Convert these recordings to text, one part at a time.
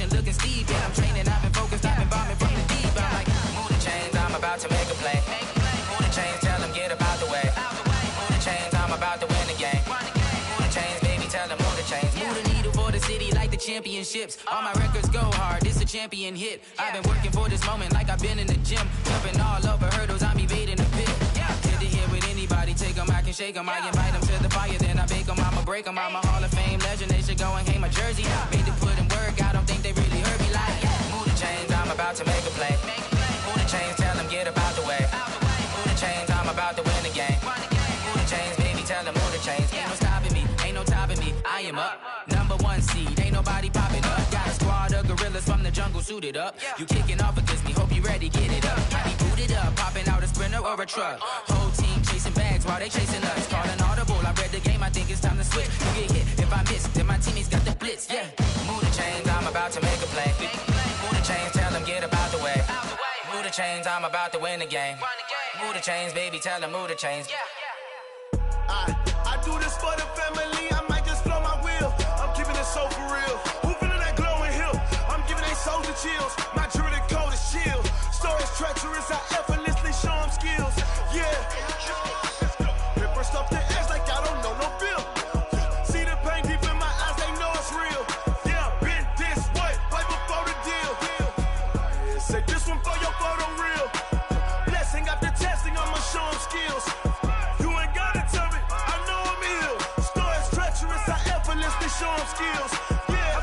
motivation looking steep. Yeah, I'm training, I've been focused, I've been bombing from the deep. I'm like, move the chains, I'm about to make a play. Move the chains, tell them get up out the way. Move the chains, I'm about to win the game. Move the chains, baby, tell them move the chains. Move the needle for the city like the championships. All my records go hard, this a champion hit. I've been working for this moment like I've been in the gym. Jumping all over hurdles, I'm evading the pit. Hit the hit with anybody, take them, I can shake them. I invite them to the fire, then I bake them, I'ma break them. I'm a Hall of Fame legend, they should go and hang my jersey. Made to put in work, I don't think they really heard me like, move the chains, I'm about to make a play. Move the chains, tell them get up out the way. Move the chains, I'm about to win the game. Move the chains, baby, tell them move the chains. Ain't no stopping me, ain't no topping me, I am up. Number one seed, ain't nobody popping up. Got a squad of gorillas from the jungle suited up. You kicking off against me, hope you ready, get it up. I be booted up, popping out a Sprinter or a truck. Whole team chasing bags while they chasing us. Calling audible, I read the game, I think it's time to switch. You get hit, if I miss, then my teammates got the blitz, yeah. Move the chains, I'm about to make a play. Move the chains, tell them get up out the way. Move the chains, I'm about to win the game. Move the chains, baby, tell them move the chains. I do this for the family, I might just blow my wheel. I'm keeping it so for real. Who feeling that glowing hill? I'm giving they souls the chills. My jewelry cold is chill. Stories treacherous, I effortlessly show them skills. Yeah. Paper stuff the edge like I don't know no feel. See the pain deep in my eyes, they know it's real. Yeah, been this way, right before the deal. Say this one for your photo real. Blessing after testing, I'ma show them skills. You ain't gotta tell me, I know I'm ill. Stories treacherous, I effortlessly show them skills. Yeah,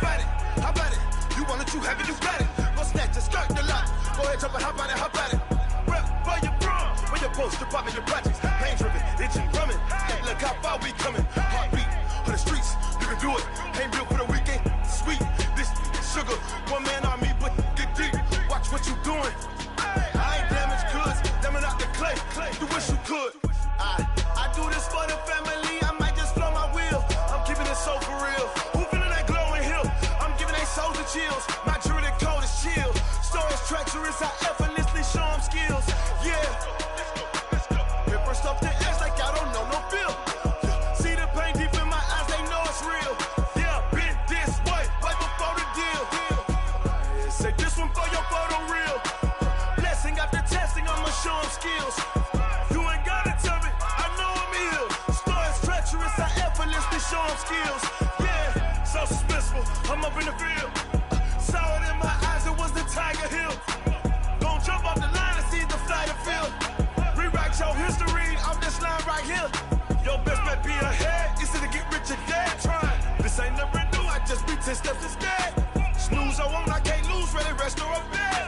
how about it? You want it, you have it, you got it. Go snatch it, skirt the lot. Go ahead, jump it, how about it? Rep for your bro, when your post, department, your projects. Pain driven, itching, drumming. Hey, look how far we coming. Heartbeat on the streets, you can do it. Ain't built for the weekend, sweet. This sugar, one man army, but get deep. Watch what you doing. I ain't damaged goods, damn out the clay. You wish you could. I do this for the family, I might just blow my wheel. I'm keeping it so for real. Who feeling that glowing hill? I'm giving they souls the chills. My jewelry cold is chill. Stories treacherous, I effortlessly show them skills. Yeah. Paper stuff the edge like I don't know no feel. See the pain deep in my eyes, they know it's real. Yeah, been this way, right before the deal. Say this one for your photo real. Blessing after testing, I'ma show them skills. You ain't gotta tell me, I know I'm ill. Stories treacherous, I effortlessly show them skills. Yeah, so suspenseful, I'm up in the field. Saw it in my eyes, it was the Tiger Hill. Don't jump off the line and see the flight of field. Rewrite your history off this line right here. Your best bet be ahead, easy to get rich or dead. Trying, this ain't never new, I just be 10 steps instead. Snooze or won't, I can't lose, ready, rest or a bed.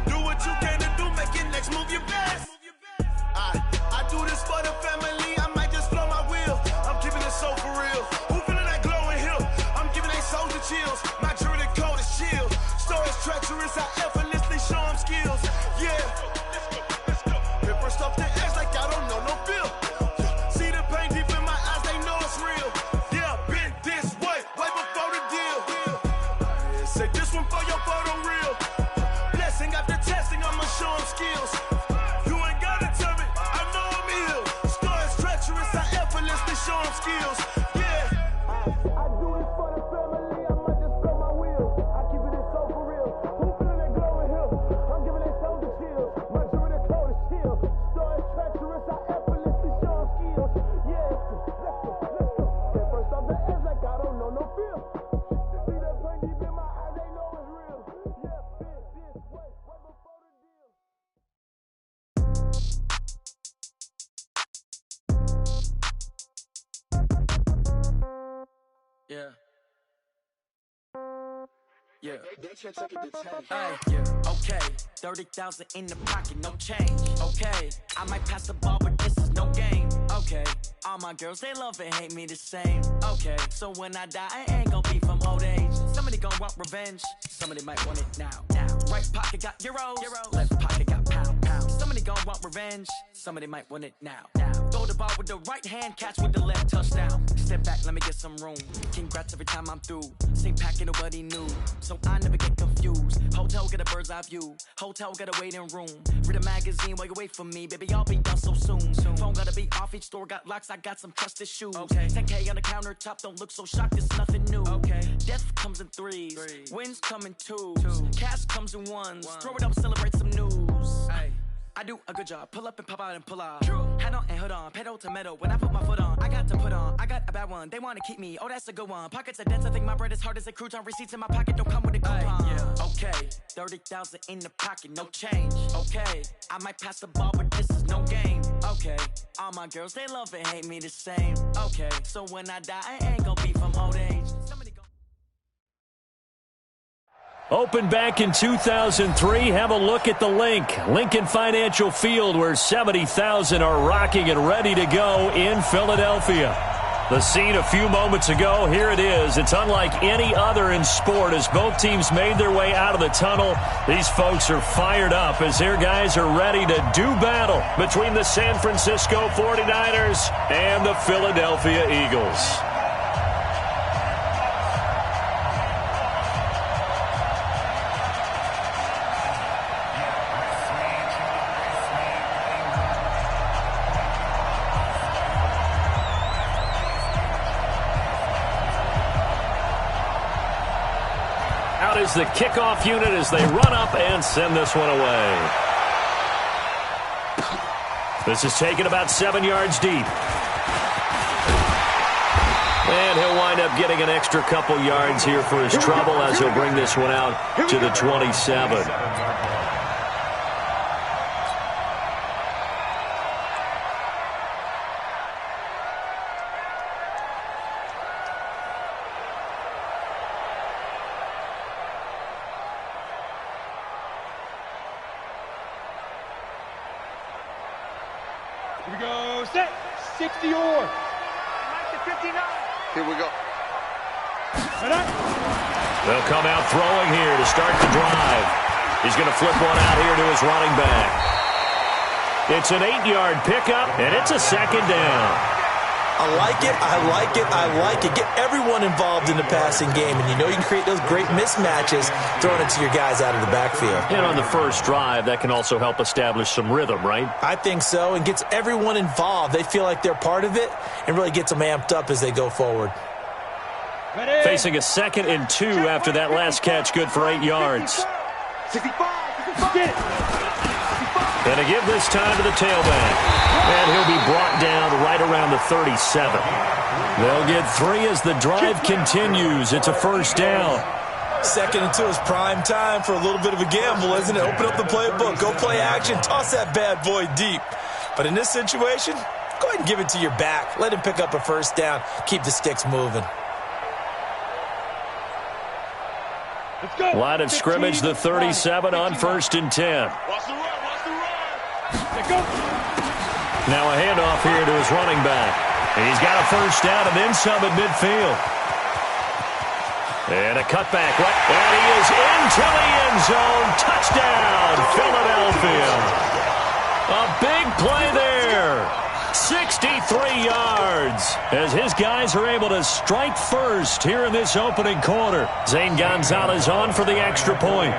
Do what you can to do, make it next move your best. I do this for the family, I might just blow my wheel. I'm keeping it so for real. Who feeling that glowing hill? I'm giving they souls the chills. My jewelry cold is chill. Stories treacherous, I effortlessly show them skills. Yeah. Paper stuff the edge like I don't know no feel. See the pain deep in my eyes, they know it's real. Yeah, been this way, right before the deal. Say this one for your photo real. Blessing after testing, I'ma show them skills. You ain't gotta tell me, I know I'm ill. Stories treacherous, I effortlessly show them skills. Yeah. I do this for the family, I might just blow my wheel. I keep it so for real. Who feeling that glowing hill? I'm giving they souls the chills. My jewelry cold is chill. Stories treacherous, I effortlessly show them skills. Yeah, let's go. Get first off the edge like I don't know no feel. See that pain deep in my eyes, they know it's real. Yeah, been this way, right before the deal. Yeah. Yeah. Yeah. Okay. 30,000 in the pocket, no change. Okay. I might pass the ball, but this is no game. Okay. All my girls, they love and hate me the same. Okay. So when I die, I ain't gonna be from old age. Somebody gonna want revenge. Somebody might want it now. Right pocket got euros. Left pocket got pound. Somebody gonna want revenge. somebody might want it now. Throw the ball with the right hand, catch with the left, touchdown. Step back, let me get some room. Congrats every time I'm through. Same packing nobody new, so I never get confused. Hotel get a bird's eye view. Hotel get a waiting room. Read a magazine while you wait for me, baby. I'll be done so soon. Phone gotta be off, each store got locks. I got some trusted shoes. 10K on the countertop, don't look so shocked. It's nothing new. Death comes in threes, wins come in twos, cash comes in ones. Throw it up, celebrate some news. I do a good job, pull up and pop out and pull off. Hat on and hood on, pedal to metal. When I put my foot on, I got to put on. I got a bad one, they wanna keep me. Oh, that's a good one. Pockets are dense, I think my bread is hard as a crouton. Receipts in my pocket don't come with a coupon. Okay, 30,000 in the pocket, no change. Okay, I might pass the ball, but this is no game. Okay, all my girls, they love and hate me the same. Okay, so when I die, I ain't gonna be from old age. Opened back in 2003. Have a look at the link. Lincoln Financial Field, where 70,000 are rocking and ready to go in Philadelphia. The scene a few moments ago, here it is. It's unlike any other in sport as both teams made their way out of the tunnel. These folks are fired up as their guys are ready to do battle between the San Francisco 49ers and the Philadelphia Eagles. Is the kickoff unit as they run up and send this one away. This is taken about 7 yards deep. And he'll wind up getting an extra couple yards here for his trouble as he'll bring this one out to the 27. Here we go, set, 60 or. 59. Here we go. They'll come out throwing here to start the drive. He's going to flip one out here to his running back. It's an 8-yard pickup, and it's a second down. I like it, I like it, I like it. Get everyone involved in the passing game, and you know you can create those great mismatches throwing it to your guys out of the backfield. And on the first drive, that can also help establish some rhythm, right? I think so, and gets everyone involved. They feel like they're part of it and really gets them amped up as they go forward. Ready. Facing a 2nd and 2 after that last catch, good for 8 yards. 65. Get it. And a give this time to the tailback. And he'll be brought down right around the 37. They'll get 3 as the drive continues. It's a first down. 2nd and 2 is prime time for a little bit of a gamble, isn't it? Open up the playbook, go play action, toss that bad boy deep. But in this situation, go ahead and give it to your back. Let him pick up a first down. Keep the sticks moving. Let's go. Line of scrimmage, the 37 on 1st and 10. Watch the run, watch the run. Let's go. Now a handoff here to his running back. And he's got a first down and then some at midfield. And a cutback. And he is into the end zone. Touchdown, Philadelphia. A big play there. 63 yards as his guys are able to strike first here in this opening quarter. Zane Gonzalez on for the extra point.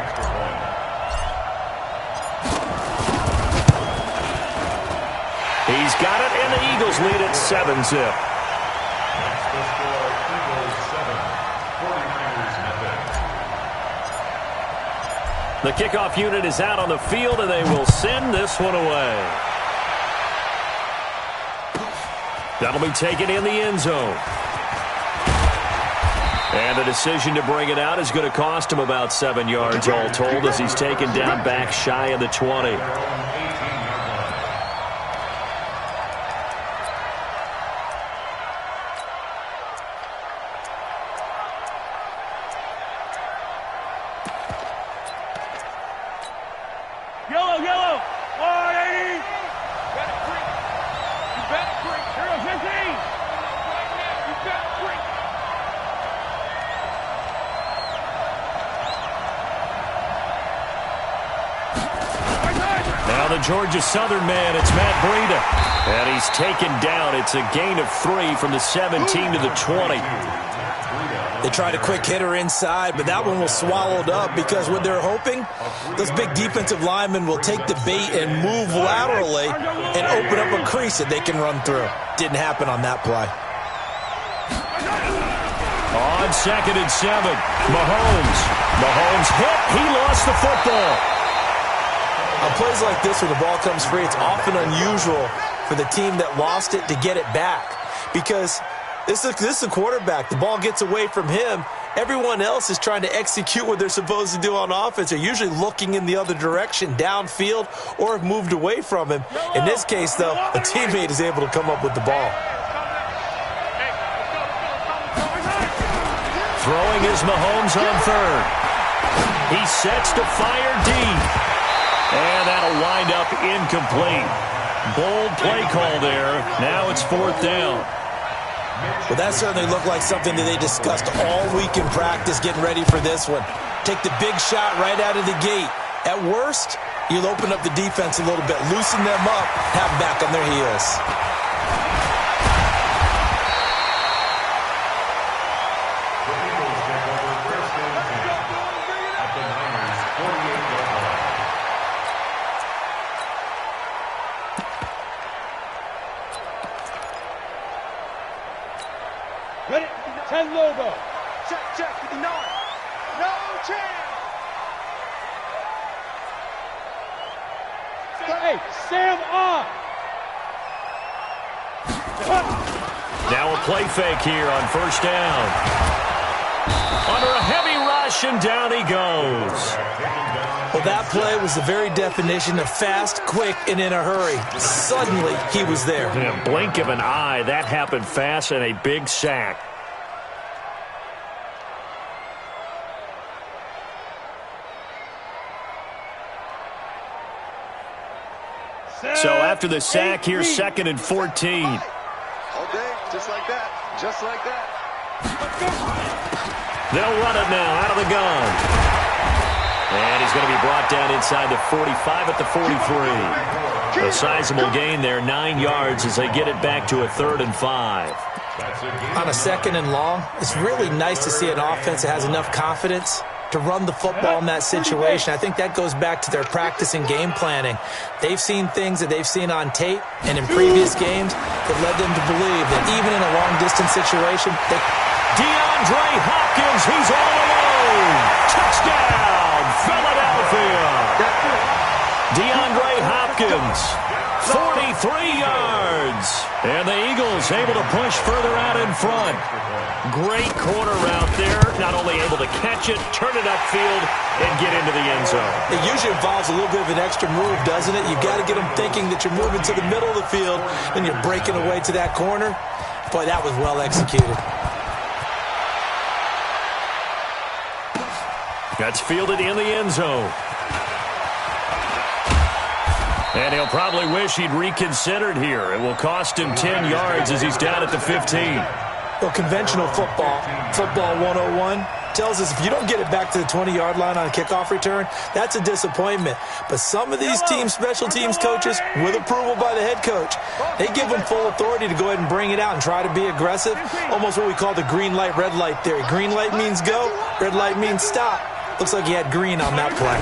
He's got it, and the Eagles lead at 7-zip. The kickoff unit is out on the field, and they will send this one away. That'll be taken in the end zone. And the decision to bring it out is going to cost him about 7 yards all told as he's taken down back shy of the 20. Yellow, yellow. 180. You better break. You better break. Here goes 15. Right now, you better break. Right side. Now the Georgia Southern man, it's Matt Breida. And he's taken down. It's a gain of 3 from the 17 to the 20. They tried a quick hitter inside, but that one was swallowed up because what they're hoping, those big defensive linemen will take the bait and move laterally and open up a crease that they can run through. Didn't happen on that play. On 2nd and 7, Mahomes. Mahomes hit. He lost the football. On plays like this, when the ball comes free, it's often unusual for the team that lost it to get it back because this is a quarterback. The ball gets away from him. Everyone else is trying to execute what they're supposed to do on offense. They're usually looking in the other direction, downfield, or have moved away from him. In this case, though, a teammate is able to come up with the ball. Throwing is Mahomes on 3rd. He sets to fire deep. And that'll wind up incomplete. Bold play call there. Now it's 4th down. Well, that certainly looked like something that they discussed all week in practice getting ready for this one. Take the big shot right out of the gate. At worst, you'll open up the defense a little bit, loosen them up, have them back on their heels. Ready? 10 logo. Check, 59. No chance. Hey, Sam on. Now a play fake here on 1st down. Under a heavy rush, and down he goes. Well, that play was the very definition of fast, quick, and in a hurry. Suddenly, he was there. In a blink of an eye, that happened fast, and a big sack. So after the sack, here's 2nd and 14. All day, just like that. Just like that. They'll run it now out of the gun. And he's going to be brought down inside the 45 at the 43. A sizable gain there, 9 yards as they get it back to a 3rd and 5. On a 2nd and long, it's really nice to see an offense that has enough confidence to run the football in that situation. I think that goes back to their practice and game planning. They've seen things that they've seen on tape and in previous games that led them to believe that even in a long-distance situation, DeAndre Hopkins, he's all alone. Touchdown, Philadelphia. DeAndre Hopkins, 43 yards. And the Eagles able to push further out in front. Great corner route there. Not only able to catch it, turn it upfield, and get into the end zone. It usually involves a little bit of an extra move, doesn't it? You've got to get them thinking that you're moving to the middle of the field and you're breaking away to that corner. Boy, that was well executed. That's fielded in the end zone. And he'll probably wish he'd reconsidered here. It will cost him 10 yards as he's down at the 15. Well, conventional football 101, tells us if you don't get it back to the 20-yard line on a kickoff return, that's a disappointment. But some of these special teams coaches, with approval by the head coach, they give them full authority to go ahead and bring it out and try to be aggressive. Almost what we call the green light, red light theory. Green light means go, red light means stop. Looks like he had green on that play.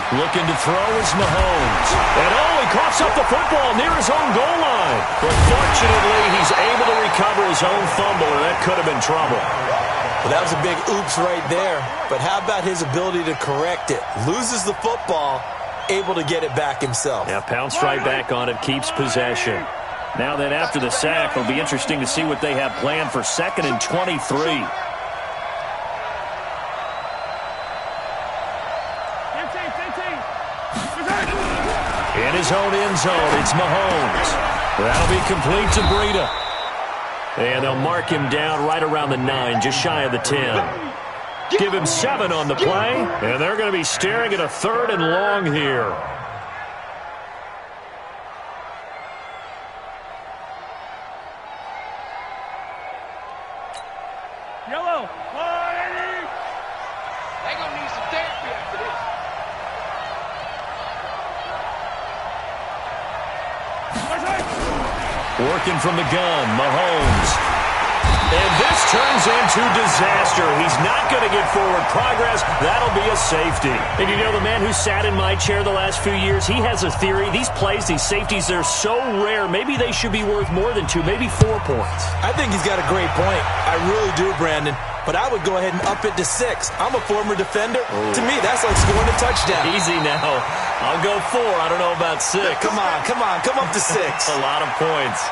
Looking to throw is Mahomes. And he coughs up the football near his own goal line. But fortunately, he's able to recover his own fumble, or that could have been trouble. Well, that was a big oops right there. But how about his ability to correct it? Loses the football, able to get it back himself. Yeah, pounced right back on it, keeps possession. Now then, after the sack, it'll be interesting to see what they have planned for 2nd and 23. In his own end zone, it's Mahomes. That'll be complete to Breida. And they'll mark him down right around the 9, just shy of the 10. Give him 7 on the play, and they're going to be staring at a 3rd and long here. Yellow. They're going to need some therapy after this. Working from the gun, Mahomes. And this turns into disaster. He's not going to get forward progress. That'll be a safety. And you know, the man who sat in my chair the last few years, he has a theory. These plays, these safeties, they're so rare. Maybe they should be worth more than 2, maybe 4 points. I think he's got a great point. I really do, Brandon. But I would go ahead and up it to 6. I'm a former defender. Oh. To me, that's like scoring a touchdown. Easy now. I'll go 4. I don't know about 6. Come on. Come up to 6. A lot of points.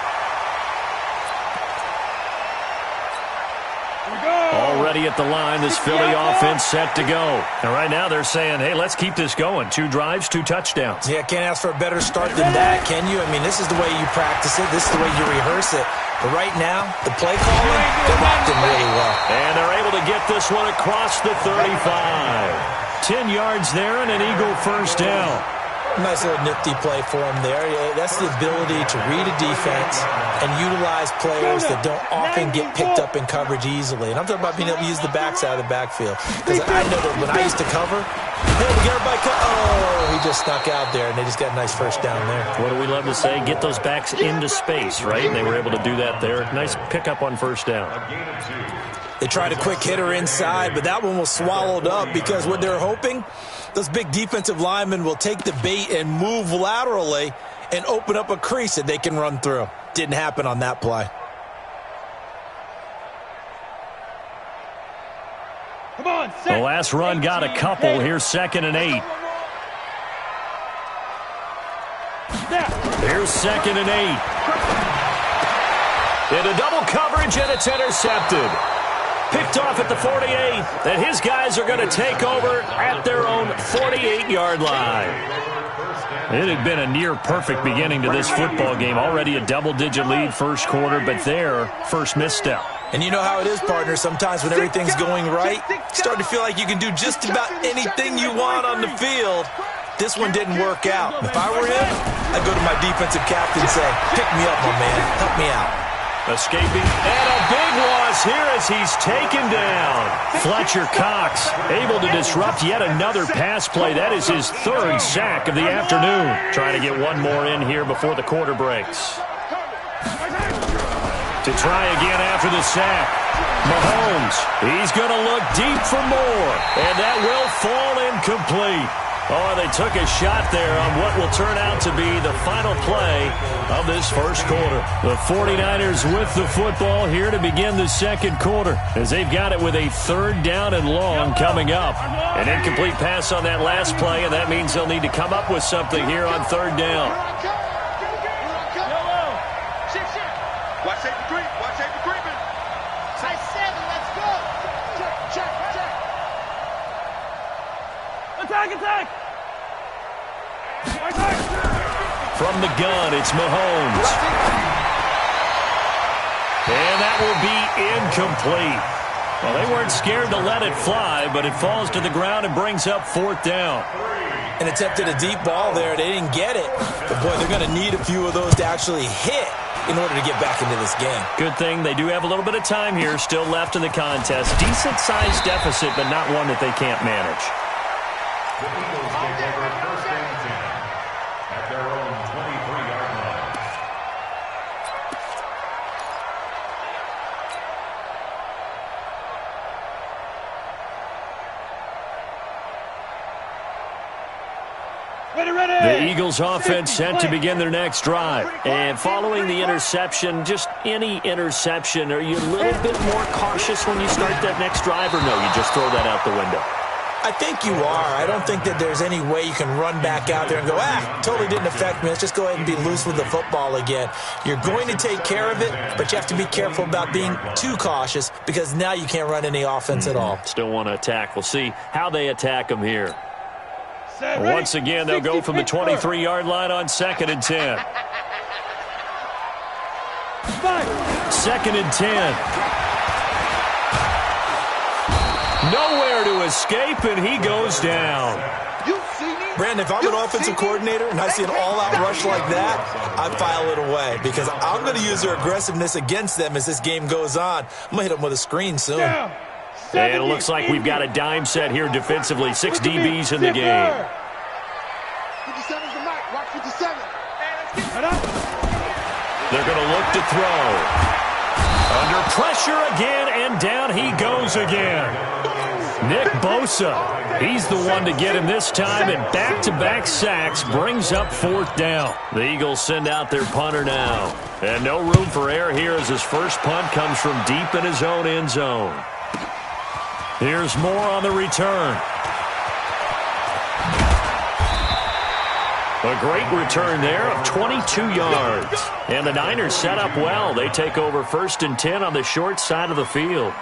Already at the line, this Philly offense set to go. And right now they're saying, hey, let's keep this going. 2 drives, 2 touchdowns. Yeah, can't ask for a better start than that, can you? I mean, this is the way you practice it. This is the way you rehearse it. But right now, the play calling, they're locked in really well. And they're able to get this one across the 35. 10 yards there and an Eagle first down. Nice little nifty play for him there. That's the ability to read a defense and utilize players that don't often get picked up in coverage easily. And I'm talking about being able to use the backside of the backfield. Because I know that when I used to cover, hey, we get everybody he just snuck out there, and they just got a nice first down there. What do we love to say? Get those backs into space, right? And they were able to do that there. Nice pickup on first down. They tried a quick hitter inside, but that one was swallowed up because what they're hoping, those big defensive linemen will take the bait and move laterally and open up a crease that they can run through. Didn't happen on that play. Come on, the last run got a couple. Here's 2nd and 8. Here's 2nd and 8. Into double coverage, and it's intercepted. Picked off at the 48, and his guys are going to take over at their own 48-yard line. It had been a near-perfect beginning to this football game. Already a double-digit lead first quarter, but their first misstep. And you know how it is, partner. Sometimes when everything's going right, you start to feel like you can do just about anything you want on the field. This one didn't work out. If I were him, I'd go to my defensive captain and say, pick me up, my man. Help me out. Escaping, and a big loss here as he's taken down. Fletcher Cox able to disrupt yet another pass play. That is his 3rd sack of the afternoon. Trying to get one more in here before the quarter breaks. To try again after the sack. Mahomes, he's going to look deep for more, and that will fall incomplete. Oh, they took a shot there on what will turn out to be the final play of this first quarter. The 49ers with the football here to begin the second quarter as they've got it with a 3rd down and long coming up. An incomplete pass on that last play, and that means they'll need to come up with something here on 3rd down. Watch safety creep. Watch safety creeping. High 7, let's go. Check. Attack! From the gun, it's Mahomes. And that will be incomplete. Well, they weren't scared to let it fly, but it falls to the ground and brings up 4th down. And attempted a deep ball there. They didn't get it. But, boy, they're going to need a few of those to actually hit in order to get back into this game. Good thing they do have a little bit of time here still left in the contest. Decent-sized deficit, but not one that they can't manage. The Eagles take over 1st and 10 at their own 23-yard line. The Eagles offense set to begin their next drive. And following the interception, just any interception, are you a little bit more cautious when you start that next drive, or no, you just throw that out the window? I think you are. I don't think that there's any way you can run back out there and go, totally didn't affect me. Let's just go ahead and be loose with the football again. You're going to take care of it, but you have to be careful about being too cautious because now you can't run any offense at all. Still want to attack. We'll see how they attack them here. Once again, they'll go from the 23-yard line on 2nd and 10. 2nd and 10. Nowhere to escape, and he goes down. Brandon, if I'm an offensive coordinator and I see an all-out rush like that, I file it away because I'm going to use their aggressiveness against them as this game goes on. I'm going to hit them with a screen soon. And it looks like we've got a dime set here defensively. 6 DBs in the game. 57's the mark. Watch 57. They're going to look to throw. Under pressure again, and down he goes again. Nick Bosa, he's the one to get him this time, and back-to-back sacks brings up 4th down. The Eagles send out their punter now. And no room for error here as his first punt comes from deep in his own end zone. Here's more on the return. A great return there of 22 yards. And the Niners set up well. They take over 1st and 10 on the short side of the field.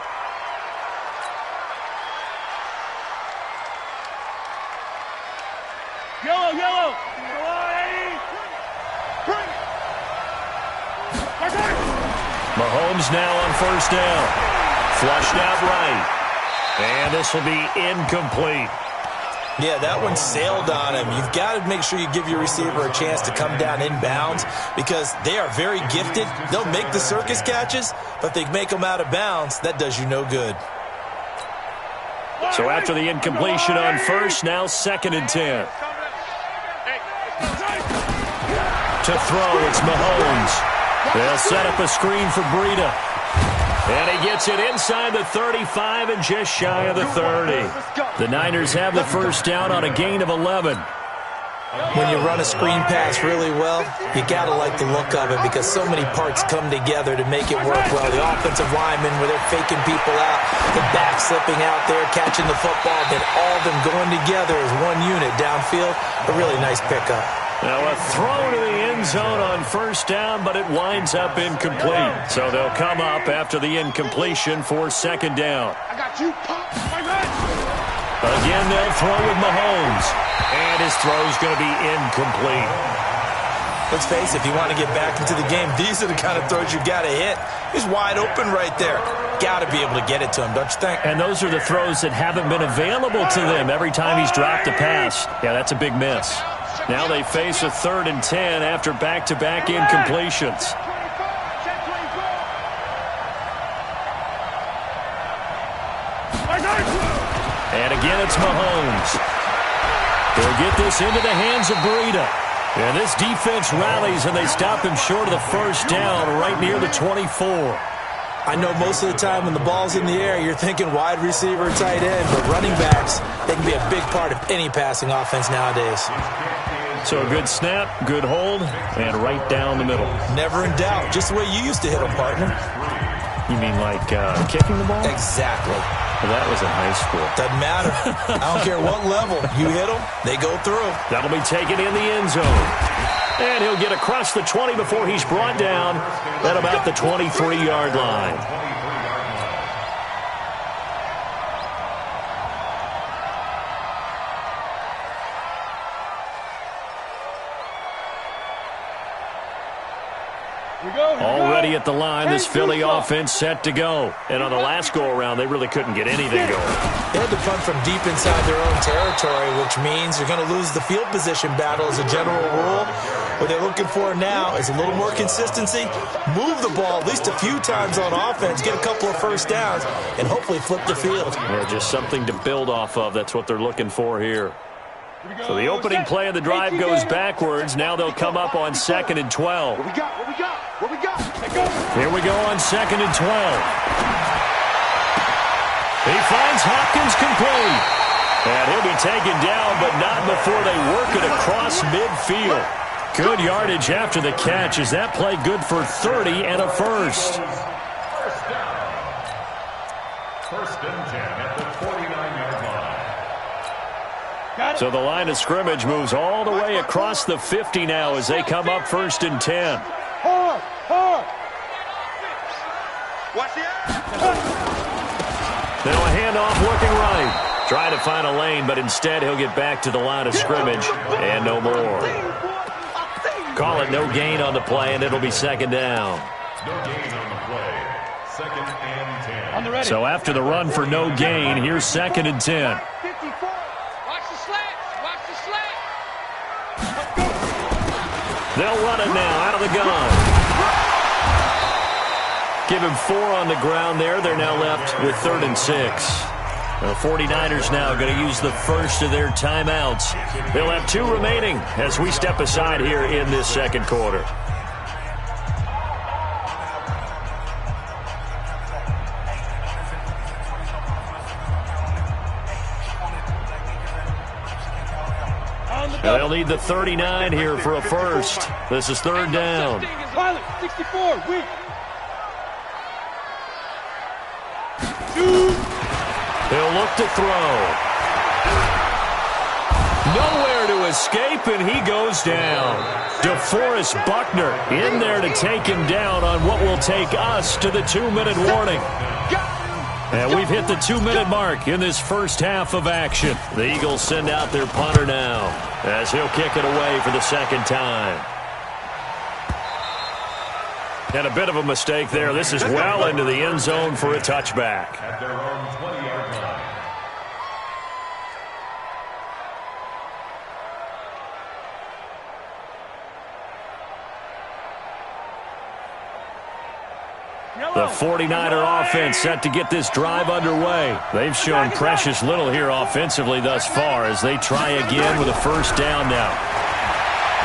Yellow. Mahomes now on 1st down. Flushed out right. And this will be incomplete. Yeah, that one sailed on him. You've got to make sure you give your receiver a chance to come down inbounds because they are very gifted. They'll make the circus catches, but if they make them out of bounds, that does you no good. So after the incompletion on 1st, now 2nd and 10. To throw, it's Mahomes. They'll set up a screen for Breida. And he gets it inside the 35 and just shy of the 30. The Niners have the 1st down on a gain of 11. When you run a screen pass really well, you got to like the look of it because so many parts come together to make it work well. The offensive linemen, where they're faking people out, the back slipping out there, catching the football, then all of them going together as one unit downfield. A really nice pickup. Now a throw to the end zone on 1st down, but it winds up incomplete. So they'll come up after the incompletion for 2nd down. I got you, Pop. Again, they'll throw with Mahomes. And his throw's going to be incomplete. Let's face it, if you want to get back into the game, these are the kind of throws you got to hit. He's wide open right there. Got to be able to get it to him, don't you think? And those are the throws that haven't been available to them every time he's dropped a pass. Yeah, that's a big miss. Now they face a 3rd and 10 after back-to-back incompletions. And again, it's Mahomes. They'll get this into the hands of Breida. And this defense rallies, and they stop him short of the 1st down right near the 24. I know most of the time when the ball's in the air, you're thinking wide receiver, tight end, but running backs, they can be a big part of any passing offense nowadays. So a good snap, good hold, and right down the middle. Never in doubt. Just the way you used to hit them, partner. You mean like kicking the ball? Exactly. Well, that was in high school. Doesn't matter. I don't care what level. You hit them, they go through. That'll be taken in the end zone. And he'll get across the 20 before he's brought down at about the 23-yard line. Already at the line, this Philly offense set to go. And on the last go-around, they really couldn't get anything going. They had to punt from deep inside their own territory, which means you're going to lose the field position battle as a general rule. What they're looking for now is a little more consistency, move the ball at least a few times on offense, get a couple of 1st downs, and hopefully flip the field. Yeah, just something to build off of. That's what they're looking for here. So the opening play of the drive goes backwards. Now they'll come up on 2nd and 12. What we got? Here we go on 2nd and 12. He finds Hopkins complete. And he'll be taken down, but not before they work it across midfield. Good yardage after the catch. Is that play good for 30 and a 1st? 1st and 10 at the 49-yard line. So the line of scrimmage moves all the way across the 50 now as they come up 1st and 10. Now a handoff looking right. Trying to find a lane, but instead he'll get back to the line of scrimmage and no more. Call it no gain on the play, and it'll be 2nd down. No gain on the play. 2nd and 10. So after the run for no gain, here's 2nd and 10. They'll run it now out of the gun. Give him 4 on the ground there. They're now left with 3rd and 6. The 49ers now going to use the first of their timeouts. They'll have 2 remaining as we step aside here in this 2nd quarter. They'll need the 39 here for a first. This is third down. Pilot, 64, weak. He'll look to throw. Nowhere to escape, and he goes down. DeForest Buckner in there to take him down on what will take us to the 2-minute warning. And we've hit the 2-minute mark in this first half of action. The Eagles send out their punter now as he'll kick it away for the second time. And a bit of a mistake there. This is well into the end zone for a touchback. At their own 20-yard line. The 49er offense set to get this drive underway. They've shown precious little here offensively thus far as they try again with a first down now.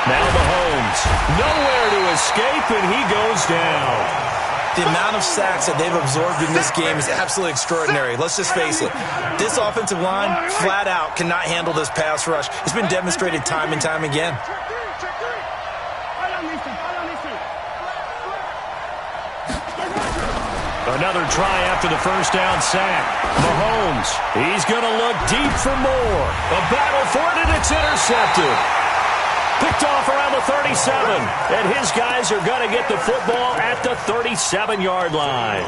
Now Mahomes, nowhere to escape, and he goes down. The amount of sacks that they've absorbed in this game is absolutely extraordinary. Let's just face it. This offensive line, flat out, cannot handle this pass rush. It's been demonstrated time and time again. Another try after the first down sack. Mahomes, he's going to look deep for more. A battle for it, and it's intercepted. Picked off around the 37, and his guys are going to get the football at the 37-yard line.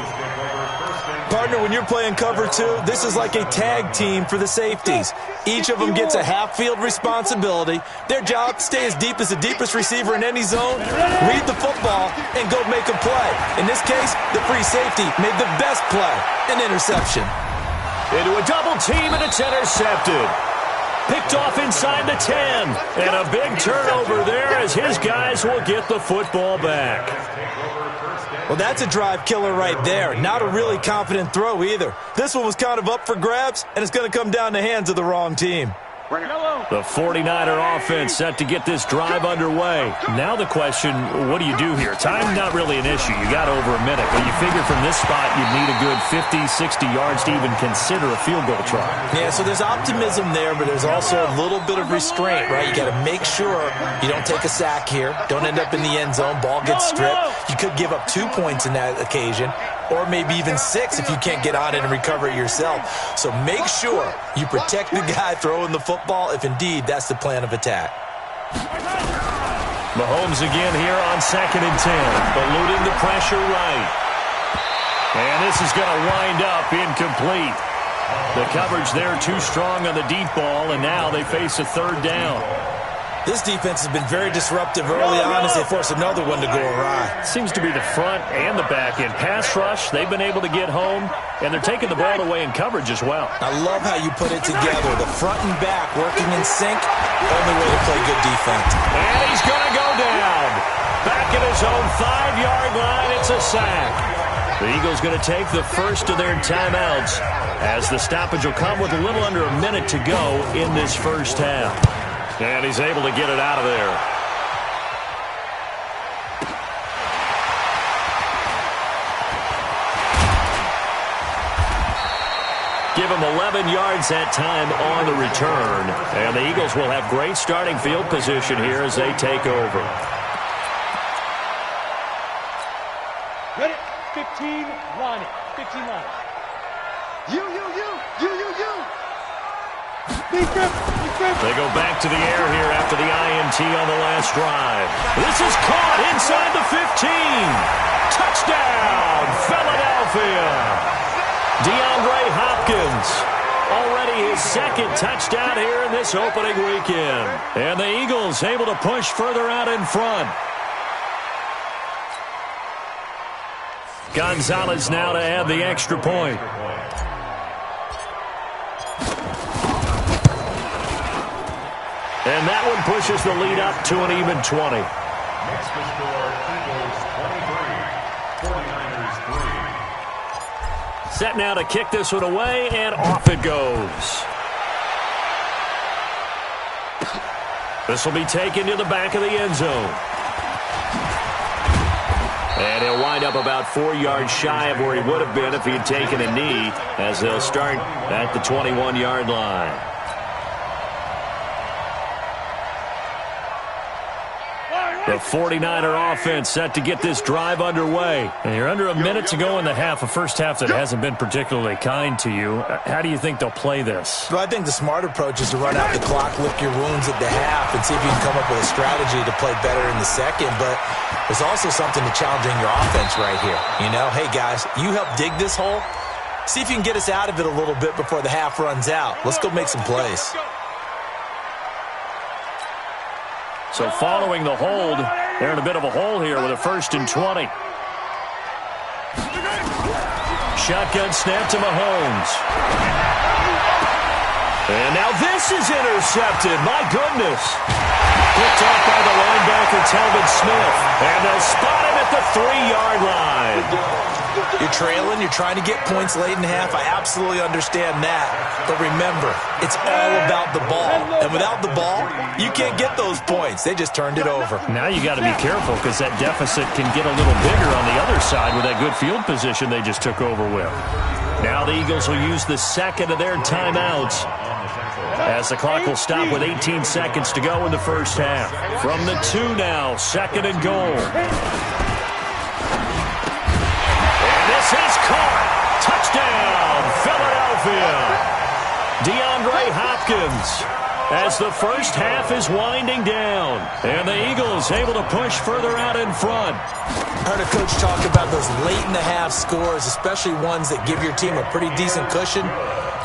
Partner, when you're playing cover two, this is like a tag team for the safeties. Each of them gets a half-field responsibility. Their job, stay as deep as the deepest receiver in any zone, read the football, and go make a play. In this case, the free safety made the best play, an interception. Into a double team, and it's intercepted. Picked off inside the 10. And a big turnover there as his guys will get the football back. Well, that's a drive killer right there. Not a really confident throw either. This one was kind of up for grabs, and it's going to come down the hands of the wrong team. The 49er offense set to get this drive underway. Now the question, what do you do here? Time not really an issue. You got over a minute, but you figure from this spot you'd need a good 50, 60 yards to even consider a field goal try. Yeah, so there's optimism there, but there's also a little bit of restraint, right? You got to make sure you don't take a sack here, don't end up in the end zone, ball gets stripped. You could give up 2 points in that occasion, or maybe even 6 if you can't get on it and recover it yourself. So make sure you protect the guy throwing the football if indeed that's the plan of attack. Mahomes again here on 2nd and 10. Eluding the pressure right. And this is going to wind up incomplete. The coverage there too strong on the deep ball, and now they face a third down. This defense has been very disruptive early on as they force another one to go awry. Seems to be the front and the back end. Pass rush, they've been able to get home, and they're taking the ball away in coverage as well. I love how you put it together. The front and back working in sync, only way to play good defense. And he's going to go down. Back at his own 5-yard line, it's a sack. The Eagles going to take the first of their timeouts as the stoppage will come with a little under a minute to go in this first half. And he's able to get it out of there. Give him 11 yards that time on the return. And the Eagles will have great starting field position here as they take over. Ready? 15 line. 15 line. You. They go back to the air here after the INT on the last drive. This is caught inside the 15. Touchdown, Philadelphia. DeAndre Hopkins. Already his second touchdown here in this opening weekend. And the Eagles able to push further out in front. Gonzalez now to add the extra point. And that one pushes the lead up to an even 20. Next to score, Eagles 23, 49ers 3. Set now to kick this one away, and off it goes. This will be taken to the back of the end zone. And he'll wind up about 4 yards shy of where he would have been if he had taken a knee, as they'll start at the 21-yard line. The 49er offense set to get this drive underway. And you're under a minute to go in the half, a first half that hasn't been particularly kind to you. How do you think they'll play this? Well, I think the smart approach is to run out the clock, lick your wounds at the half, and see if you can come up with a strategy to play better in the second. But there's also something to challenging your offense right here. You know, hey, guys, you help dig this hole. See if you can get us out of it a little bit before the half runs out. Let's go make some plays. So following the hold, they're in a bit of a hole here with a 1st and 20. Shotgun snap to Mahomes. And now this is intercepted. My goodness. Picked off by the linebacker, Telvin Smith. And they'll spot him at the 3-yard line. You're trailing, you're trying to get points late in the half. I absolutely understand that. But remember, it's all about the ball. And without the ball, you can't get those points. They just turned it over. Now you got to be careful because that deficit can get a little bigger on the other side with that good field position they just took over with. Now the Eagles will use the second of their timeouts as the clock will stop with 18 seconds to go in the first half. From the 2 now, 2nd and goal. Is caught. Touchdown, Philadelphia. DeAndre Hopkins as the first half is winding down. And the Eagles able to push further out in front. I heard a coach talk about those late-in-the-half scores, especially ones that give your team a pretty decent cushion.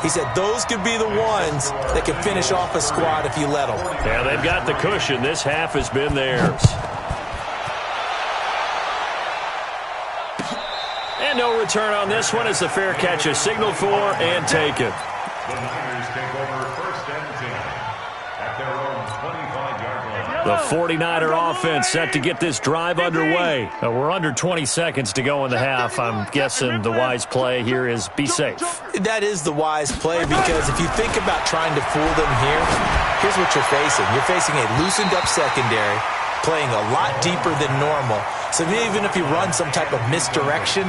He said those could be the ones that can finish off a squad if you let them. Yeah, they've got the cushion. This half has been theirs. And no return on this one as the fair catch is signaled for and taken. The Niners take over 1st and 10 at their own 25-yard line. The 49er offense set to get this drive underway. We're under 20 seconds to go in the half. I'm guessing the wise play here is be safe. That is the wise play because if you think about trying to fool them here, here's what you're facing. You're facing a loosened-up secondary, playing a lot deeper than normal. So even if you run some type of misdirection,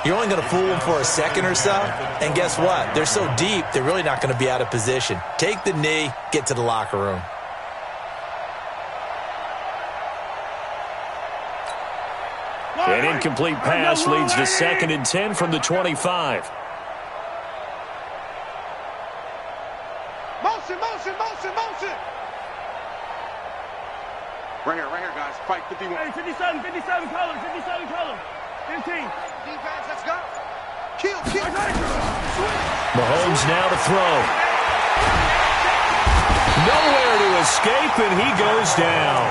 you're only going to fool them for a second or so. And guess what? They're so deep, they're really not going to be out of position. Take the knee, get to the locker room. An incomplete pass leads to 2nd and 10 from the 25. Motion, motion, motion, motion. Right here, guys. Fight 51. Hey, 57 color, 57 color. 15. Defense, let's go. Kill. Mahomes now to throw. Nowhere to escape, and he goes down.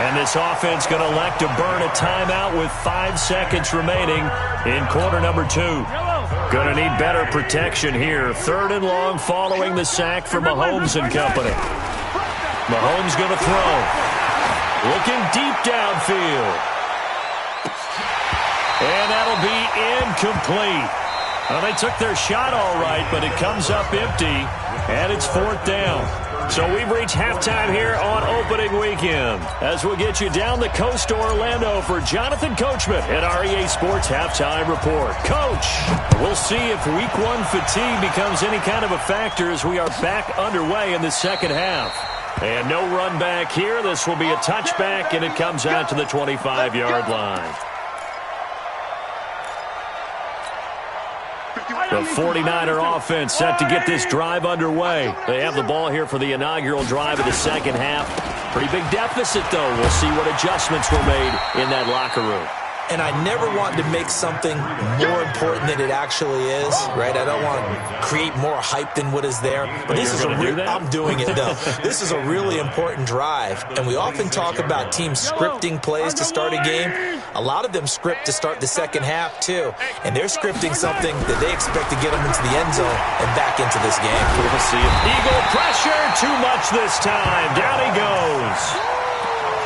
And this offense going to elect to burn a timeout with 5 seconds remaining in quarter number 2. Going to need better protection here. 3rd and long following the sack for Mahomes and company. Mahomes going to throw. Looking deep downfield. And that'll be incomplete. Well, they took their shot all right, but it comes up empty, and it's 4th down. So we've reached halftime here on opening weekend as we'll get you down the coast to Orlando for Jonathan Coachman at our EA Sports Halftime Report. Coach, we'll see if Week 1 fatigue becomes any kind of a factor as we are back underway in the second half. And no run back here. This will be a touchback, and it comes out to the 25-yard line. The 49er offense set to get this drive underway. They have the ball here for the inaugural drive of the second half. Pretty big deficit, though. We'll see what adjustments were made in that locker room. And I never want to make something more important than it actually is, right? I don't want to create more hype than what is there. But this is I'm doing it, though. This is a really important drive. And we often talk about teams scripting plays to start a game. A lot of them script to start the second half, too. And they're scripting something that they expect to get them into the end zone and back into this game. We'll see it. Eagle pressure, too much this time. Down he goes.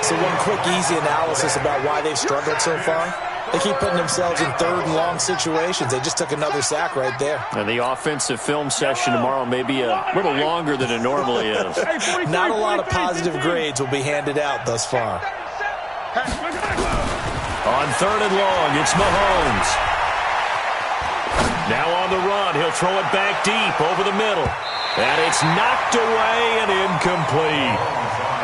So one quick, easy analysis about why they've struggled so far. They keep putting themselves in 3rd and long situations. They just took another sack right there. And the offensive film session tomorrow may be a little longer than it normally is. Not a lot of positive grades will be handed out thus far. On 3rd and long, it's Mahomes. Now on the run, he'll throw it back deep over the middle. And it's knocked away and incomplete.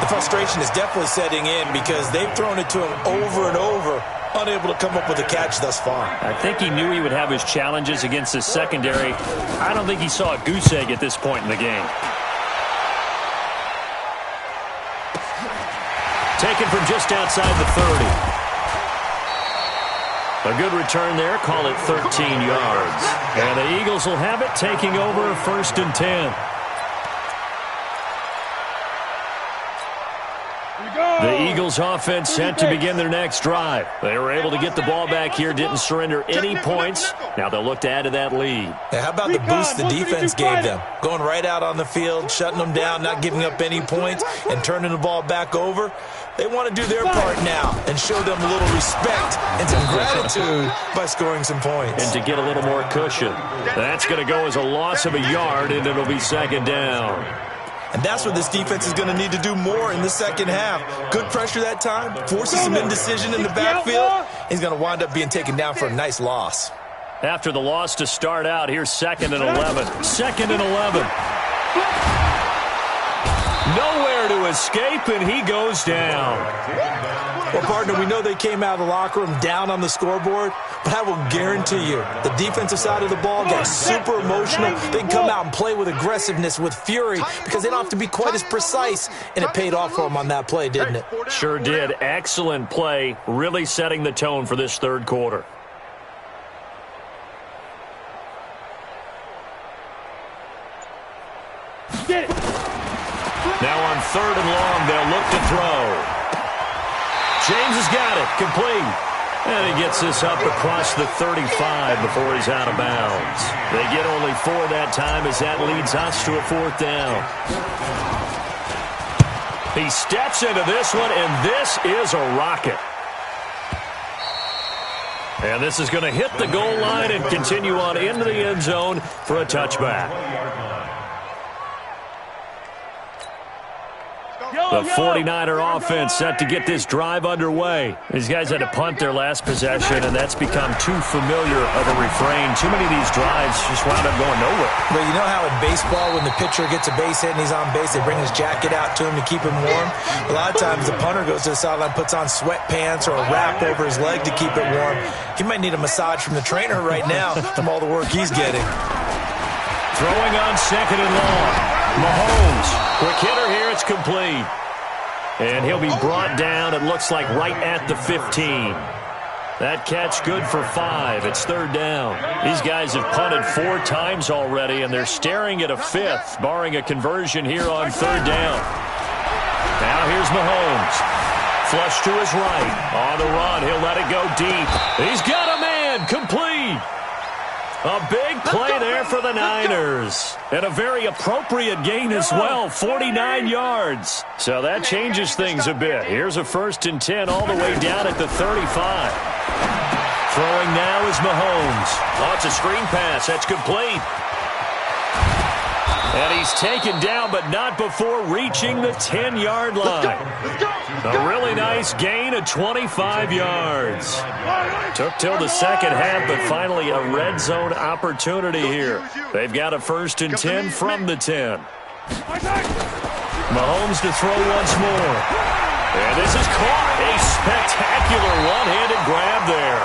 The frustration is definitely setting in because they've thrown it to him over and over, unable to come up with a catch thus far. I think he knew he would have his challenges against his secondary. I don't think he saw a goose egg at this point in the game. Taken from just outside the 30. A good return there. Call it 13 yards. And the Eagles will have it, taking over 1st and 10. The Eagles offense set to begin their next drive. They were able to get the ball back here, didn't surrender any points. Now they'll look to add to that lead. Now, how about the boost the defense gave them? Going right out on the field, shutting them down, not giving up any points, and turning the ball back over. They want to do their part now and show them a little respect and some gratitude by scoring some points. And to get a little more cushion. That's going to go as a loss of a yard, and it'll be 2nd down. And that's what this defense is going to need to do more in the second half. Good pressure that time, forces some indecision in the backfield. He's going to wind up being taken down for a nice loss. After the loss to start out, here's 2nd and 11. 2nd and 11. Nowhere to escape, and he goes down. Well, partner, we know they came out of the locker room down on the scoreboard, but I will guarantee you the defensive side of the ball got super emotional. They can come out and play with aggressiveness, with fury, because they don't have to be quite as precise, and it paid off for them on that play, didn't it? Sure did. Excellent play, really setting the tone for this 3rd quarter. Get it. Now on 3rd and long, they'll look to throw. James has got it, complete. And he gets this up across the 35 before he's out of bounds. They get only 4 that time as that leads us to a 4th down. He steps into this one, and this is a rocket. And this is going to hit the goal line and continue on into the end zone for a touchback. The 49er offense set to get this drive underway. These guys had to punt their last possession, and that's become too familiar of a refrain. Too many of these drives just wound up going nowhere. Well, you know how in baseball, when the pitcher gets a base hit and he's on base, they bring his jacket out to him to keep him warm? A lot of times the punter goes to the sideline, puts on sweatpants or a wrap over his leg to keep it warm. He might need a massage from the trainer right now from all the work he's getting. Throwing on 2nd and long. Mahomes, quick hitter here, it's complete. And he'll be brought down, it looks like, right at the 15. That catch good for 5. It's 3rd down. These guys have punted 4 times already, and they're staring at a 5th, barring a conversion here on 3rd down. Now here's Mahomes. Flush to his right. On the run, he'll let it go deep. He's got a man, complete. A big play there for the Niners. And a very appropriate gain as well, 49 yards. So that changes things a bit. Here's a 1st and 10 all the way down at the 35. Throwing now is Mahomes. Oh, it's a screen pass. That's complete. And he's taken down, but not before reaching the 10-yard line. A really nice gain of 25 yards. Took till the second half, but finally a red zone opportunity here. They've got a 1st and 10 from the 10. Mahomes to throw once more. And this is caught. A spectacular one-handed grab there.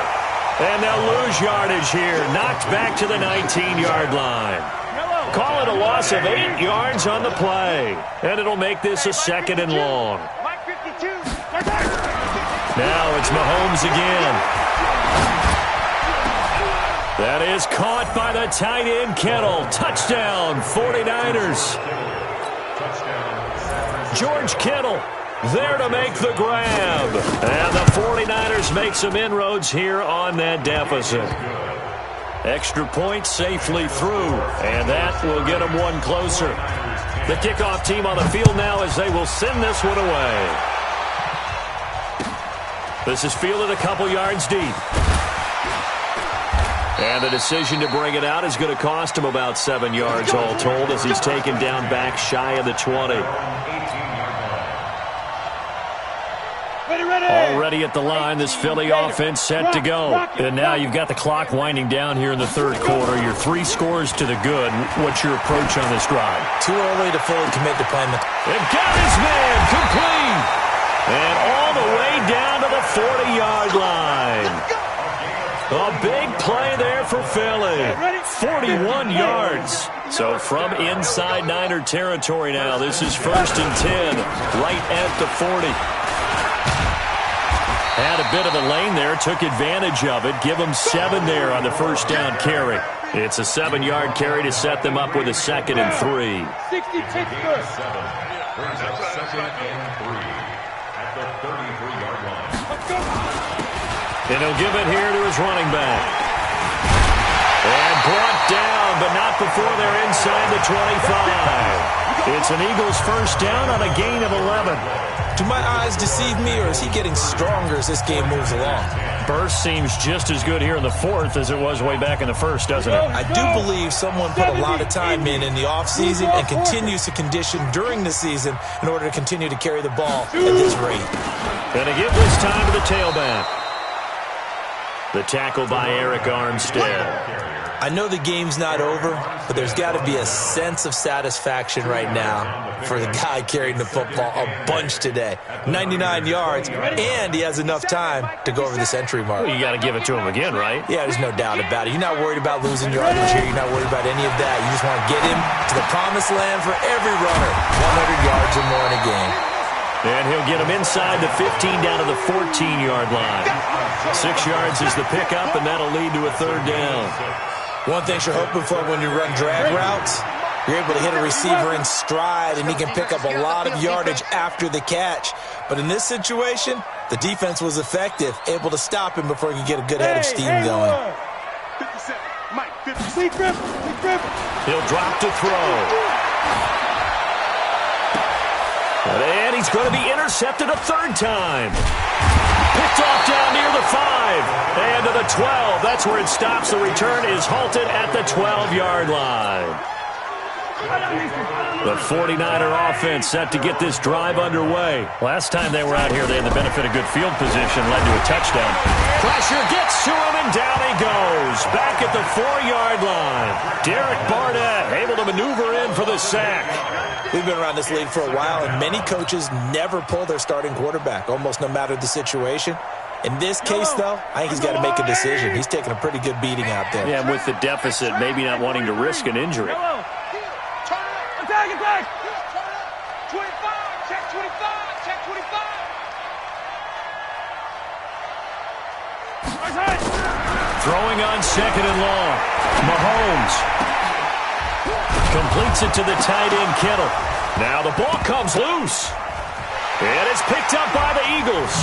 And they'll lose yardage here. Knocked back to the 19-yard line. Call it a loss of 8 yards on the play. And it'll make this a 2nd and long. Now it's Mahomes again. That is caught by the tight end, Kittle. Touchdown, 49ers. George Kittle there to make the grab. And the 49ers make some inroads here on that deficit. Extra point safely through, and that will get them one closer. The kickoff team on the field now as they will send this one away. This is fielded a couple yards deep. And the decision to bring it out is going to cost him about 7 yards all told as he's taken down back shy of the 20. Already at the line, this Philly offense set to go. And now you've got the clock winding down here in the third quarter. You're 3 scores to the good. What's your approach on this drive? Too early to fully commit to playing the... They've got his man complete. And all the way down to the 40-yard line. A big play there for Philly. 41 yards. So from inside Niner territory now, this is 1st and 10, right at the 40. Had a bit of a lane there, took advantage of it. Give them 7 there on the first down carry. It's a 7-yard carry to set them up with a 2nd and 3. 60 Pittsburgh. 7 brings up 2nd and 3 at the 33-yard line. And he'll give it here to his running back. And brought down, but not before they're inside the 25. It's an Eagles first down on a gain of 11. Do my eyes deceive me, or is he getting stronger as this game moves along? Burst seems just as good here in the 4th as it was way back in the 1st, doesn't it? I do believe someone put a lot of time in the offseason and continues to condition during the season in order to continue to carry the ball at this rate. And to give this time to the tailback. The tackle by Eric Armstead. I know the game's not over, but there's got to be a sense of satisfaction right now for the guy carrying the football a bunch today. 99 yards, and he has enough time to go over the century mark. Well, you got to give it to him again, right? Yeah, there's no doubt about it. You're not worried about losing yardage here. You're not worried about any of that. You just want to get him to the promised land for every runner. 100 yards or more in a game. And he'll get him inside the 15 down to the 14-yard line. 6 yards is the pickup, and that'll lead to a 3rd down. One thing you're hoping for when you run drag routes, you're able to hit a receiver in stride, and he can pick up a lot of yardage after the catch. But in this situation, the defense was effective, able to stop him before he could get a good head of steam going. 57, Mike, 50. He'll drop to throw. And he's going to be intercepted a 3rd time. Picked off down near the 5. And to the 12. That's where it stops. The return is halted at the 12-yard line. The 49er offense set to get this drive underway. Last time they were out here, they had the benefit of good field position, led to a touchdown. Pressure gets to him, and down he goes. Back at the 4-yard line. Derek Barnett able to maneuver in for the sack. We've been around this league for a while, and many coaches never pull their starting quarterback, almost no matter the situation. In this case, though, I think he's got to make a decision. He's taking a pretty good beating out there. Yeah, with the deficit, maybe not wanting to risk an injury. Attack! 25, check 25. Throwing on 2nd and long. Mahomes completes it to the tight end, Kittle. Now the ball comes loose. And it's picked up by the Eagles.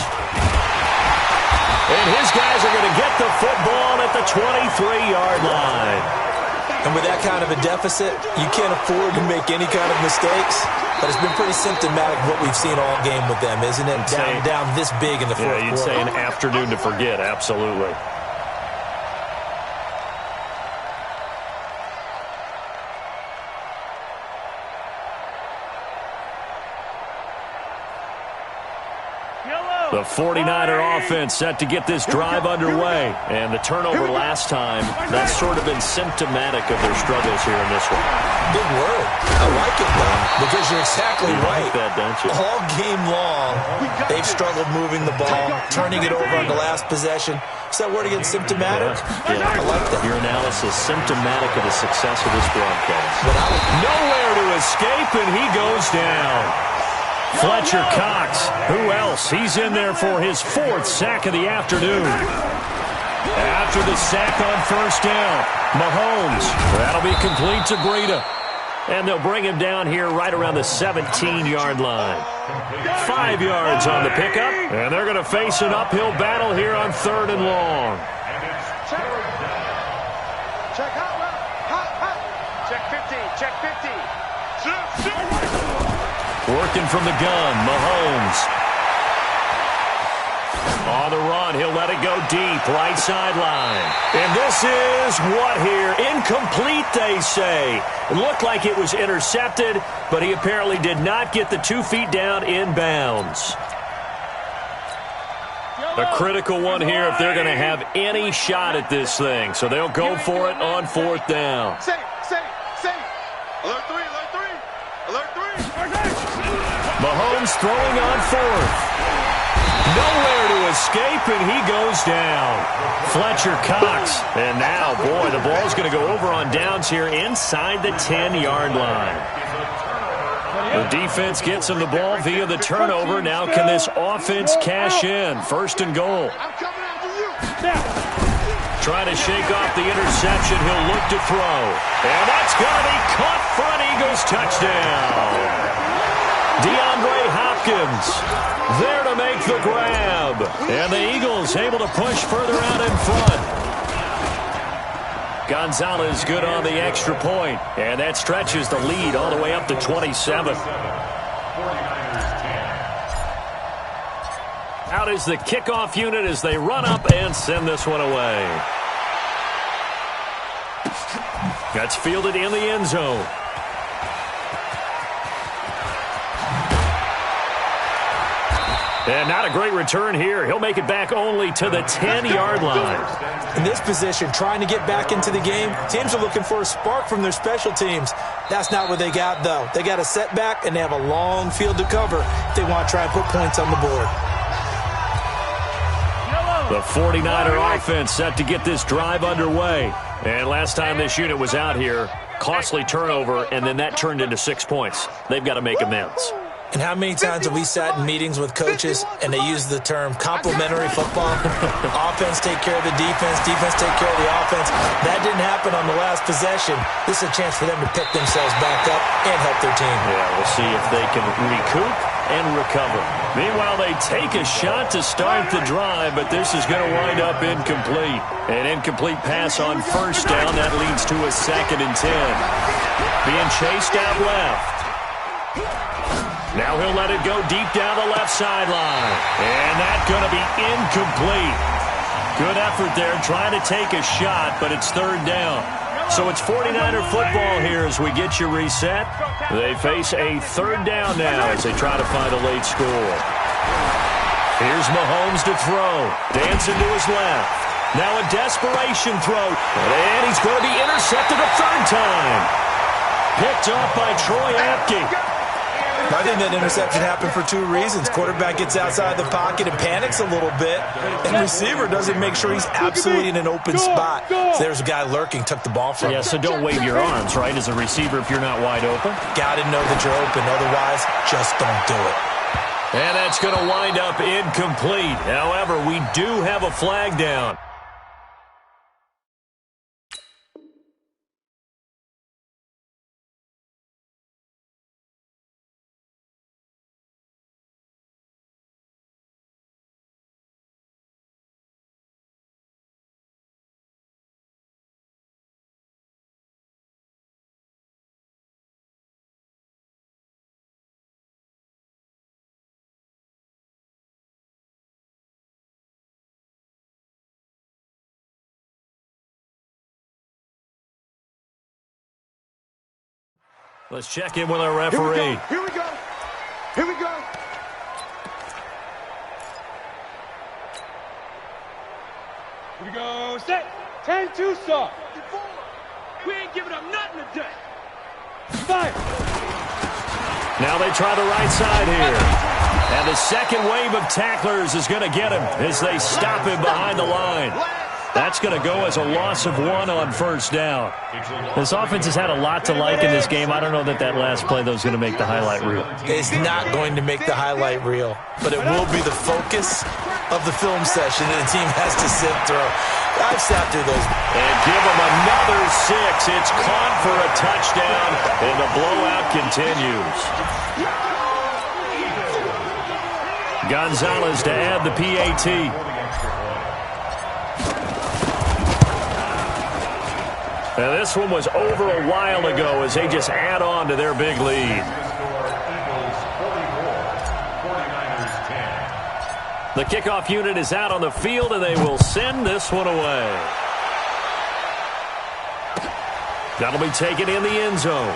And his guys are going to get the football at the 23-yard line. And with that kind of a deficit, you can't afford to make any kind of mistakes. But it's been pretty symptomatic of what we've seen all game with them, isn't it? Down this big in the fourth quarter. Yeah, you'd say an afternoon to forget, absolutely. The 49er offense set to get this drive underway. And the turnover last time, that's sort of been symptomatic of their struggles here in this one. Big word. I like it, though, because you're exactly right. Like that, don't you? All game long, they've struggled moving the ball, turning it over on the last possession. Is that word again, symptomatic? Yeah. I like that. Your analysis, symptomatic of the success of this broadcast. Nowhere to escape, and he goes down. Fletcher Cox, who else? He's in there for his 4th sack of the afternoon. After the sack on first down, Mahomes, that'll be complete to Breida. And they'll bring him down here right around the 17-yard line. 5 yards on the pickup, and they're going to face an uphill battle here on 3rd and long. Check 50. Working from the gun, Mahomes. On the run, he'll let it go deep, right sideline. And this is what here? Incomplete, they say. It looked like it was intercepted, but he apparently did not get the 2 feet down in bounds. A critical one here if they're going to have any shot at this thing. So they'll go for it on 4th down. Safe. Alert 3, alert 3. Alert 3. Mahomes throwing on 4th. Nowhere to escape, and he goes down. Fletcher Cox. And now, boy, the ball's going to go over on downs here inside the 10-yard line. The defense gets him the ball via the turnover. Now can this offense cash in? 1st and goal. Trying to shake off the interception. He'll look to throw. And that's going to be caught for an Eagles touchdown. DeAndre Hopkins there to make the grab. And the Eagles able to push further out in front. Gonzalez good on the extra point. And that stretches the lead all the way up to 27. Out is the kickoff unit as they run up and send this one away. That's fielded in the end zone. And not a great return here. He'll make it back only to the 10-yard line. In this position, trying to get back into the game, teams are looking for a spark from their special teams. That's not what they got, though. They got a setback, and they have a long field to cover if they want to try and put points on the board. The 49er offense set to get this drive underway. And last time this unit was out here, costly turnover, and then that turned into 6 points. They've got to make amends. And how many times have we sat in meetings with coaches and they use the term complementary football? Offense take care of the defense, defense take care of the offense. That didn't happen on the last possession. This is a chance for them to pick themselves back up and help their team. Yeah, we'll see if they can recoup and recover. Meanwhile, they take a shot to start the drive, but this is going to wind up incomplete. An incomplete pass on 1st down. That leads to a 2nd and 10. Being chased out left. Now he'll let it go deep down the left sideline. And that's going to be incomplete. Good effort there trying to take a shot, but it's 3rd down. So it's 49er football here as we get you reset. They face a 3rd down now as they try to find a late score. Here's Mahomes to throw. Dancing to his left. Now a desperation throw. And he's going to be intercepted a 3rd time. Picked off by Troy Apke. I think that interception happened for 2 reasons. Quarterback gets outside the pocket and panics a little bit, and receiver doesn't make sure he's absolutely in an open spot. So there's a guy lurking, took the ball from him. Yeah, so don't wave your arms, right, as a receiver if you're not wide open. Got to know that you're open. Otherwise, just don't do it. And that's going to wind up incomplete. However, we do have a flag down. Let's check in with our referee. Here we go. Here we go. Here we go. Set. 10-2 start. We ain't giving up nothing today. Fire. Now they try the right side here. And the second wave of tacklers is going to get him as they stop him behind the line. That's going to go as a loss of 1 on 1st down. This offense has had a lot to like in this game. I don't know that last play, though, is going to make the highlight reel. It's not going to make the highlight reel, but it will be the focus of the film session that the team has to sit through. I've sat through those. And give them another 6. It's caught for a touchdown, and the blowout continues. Gonzalez to add the PAT. Now, this one was over a while ago as they just add on to their big lead. The kickoff unit is out on the field, and they will send this one away. That'll be taken in the end zone.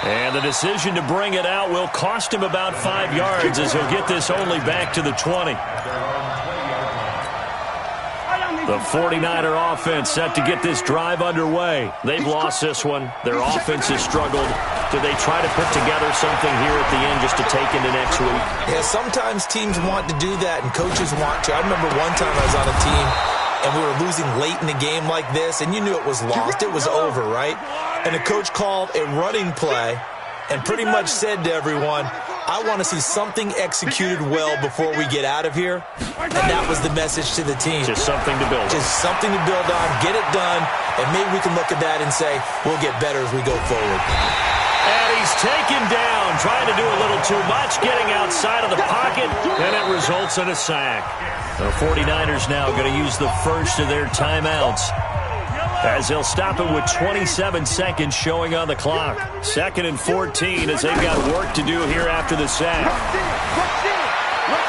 And the decision to bring it out will cost him about 5 yards as he'll get this only back to the 20. The 49er offense set to get this drive underway. They've lost this one. Their offense has struggled. Do they try to put together something here at the end just to take into next week? Yeah, sometimes teams want to do that and coaches want to. I remember one time I was on a team and we were losing late in a game like this, and you knew it was lost. It was over, right? And the coach called a running play and pretty much said to everyone, I want to see something executed well before we get out of here. And that was the message to the team. Just something to build on. Just something to build on, get it done, and maybe we can look at that and say, we'll get better as we go forward. And he's taken down, trying to do a little too much, getting outside of the pocket, and it results in a sack. The 49ers now going to use the first of their timeouts, as they'll stop it with 27 seconds showing on the clock. 2nd and 14 as they've got work to do here after the sack.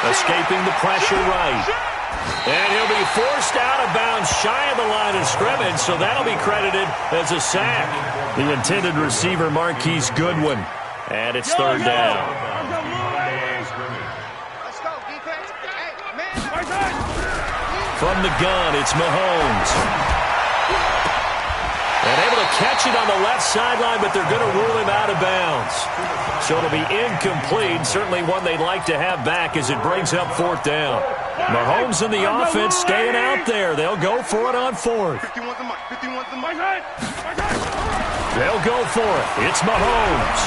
Escaping the pressure right. And he'll be forced out of bounds shy of the line of scrimmage, so that'll be credited as a sack. The intended receiver, Marquise Goodwin. And it's 3rd down. From the gun, it's Mahomes. And able to catch it on the left sideline, but they're going to rule him out of bounds. So it'll be incomplete. Certainly one they'd like to have back as it brings up 4th down. Mahomes and the offense staying out there. They'll go for it on 4th. They'll go for it. It's Mahomes.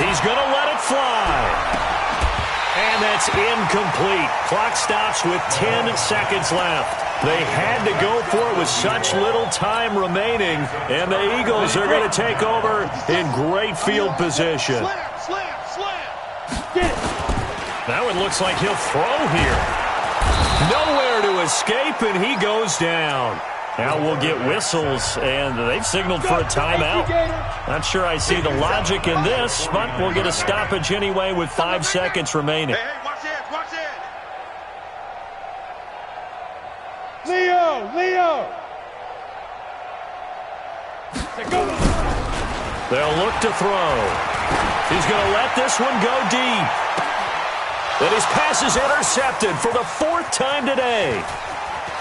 He's going to let it fly. And that's incomplete. Clock stops with 10 seconds left. They had to go for it with such little time remaining, and the Eagles are going to take over in great field position. Now it looks like he'll throw here. Nowhere to escape, and he goes down. Now we'll get whistles, and they've signaled for a timeout. Not sure I see the logic in this, but we'll get a stoppage anyway with 5 seconds remaining. Hey, watch this, watch this. Leo! They'll look to throw. He's going to let this one go deep. And his pass is intercepted for the 4th time today.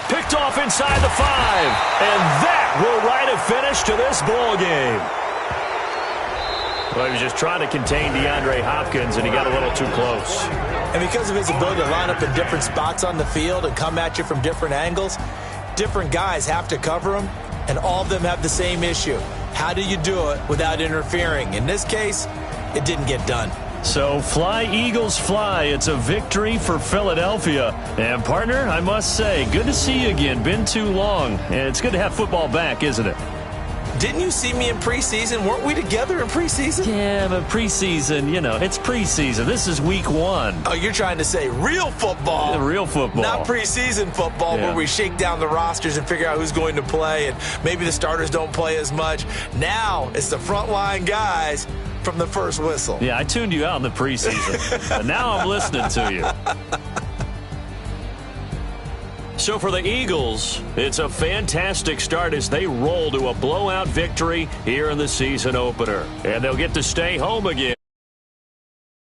Picked off inside the 5. And that will write a finish to this ball game. Well, he was just trying to contain DeAndre Hopkins, and he got a little too close. And because of his ability to line up in different spots on the field and come at you from different angles, different guys have to cover him, and all of them have the same issue. How do you do it without interfering? In this case, it didn't get done. So fly, Eagles, fly. It's a victory for Philadelphia. And, partner, I must say, good to see you again. Been too long. And it's good to have football back, isn't it? Didn't you see me in preseason? Weren't we together in preseason? Yeah, but preseason, you know, it's preseason. This is week 1. Oh, you're trying to say real football. Yeah, real football. Not preseason football where we shake down the rosters and figure out who's going to play, and maybe the starters don't play as much. Now it's the frontline guys from the first whistle. Yeah, I tuned you out in the preseason. And now I'm listening to you. So for the Eagles, it's a fantastic start as they roll to a blowout victory here in the season opener. And they'll get to stay home again.